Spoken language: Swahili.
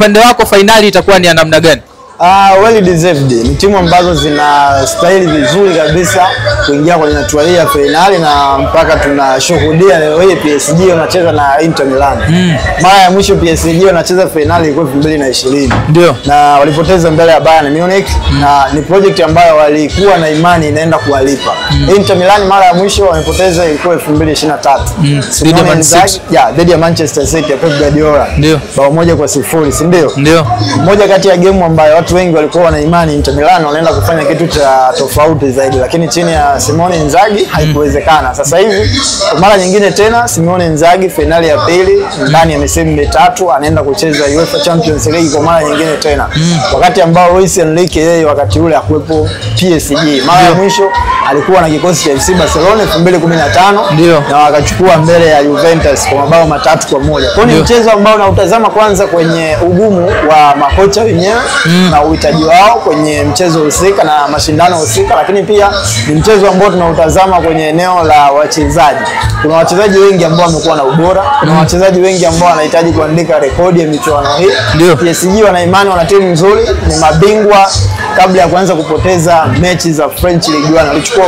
Upande wako finali itakuwa ni ya namna gani? Well deserved. Ni timu ambazo zina stahili vizuri kabisa kuingia kwenye hatua hii ya finali, na mpaka tunashuhudia leo hii PSG wanacheza na Inter Milan. Mara ya mwisho PSG wanacheza finali ilikuwa 2020. Ndio. Na walipoteza mbele ya Bayern Munich, na ni project ambayo walikuwa na imani inaenda kuwalipa. Inter Milan mara ya mwisho wamepoteza ilikuwa 2023. Dhidi ya Manchester City ya Pep Guardiola. Ndio. Bao 1-0, si ndio? Ndio. Moja kati ya game ambayo watu wengi walikuwa wana imani Inter Milan wanaenda kufanya kitu cha tofauti zaidi, lakini chini ya Simone Inzaghi haikuwezekana. Sasa hivi kwa mara nyingine tena Simone Inzaghi finali ya pili ndani ya misimu mitatu anaenda kucheza UEFA Champions League kwa mara nyingine tena. Wakati ambao Luis Enrique yeye wakati ule hakuepo PSG. Mara ya mwisho alikuwa na kikosi cha FC Barcelona 2015 na wakachukua mbele ya Juventus kwa mabao 3-1. Kwa hiyo ni mchezo ambao unautazama kwanza kwenye ugumu wa makocha wenyewe na uhitaji wao kwenye mchezo husika na mashindano husika, lakini pia ni mchezo ambao tunautazama kwenye eneo la wachezaji. Kuna wachezaji wengi ambao wamekuwa na ubora, kuna wachezaji wengi ambao wanahitaji kuandika rekodi ya michuano hii. PSG wana imani, wana timu nzuri, ni mabingwa kabla ya kuanza kupoteza mechi za French Ligue 1. Walichukua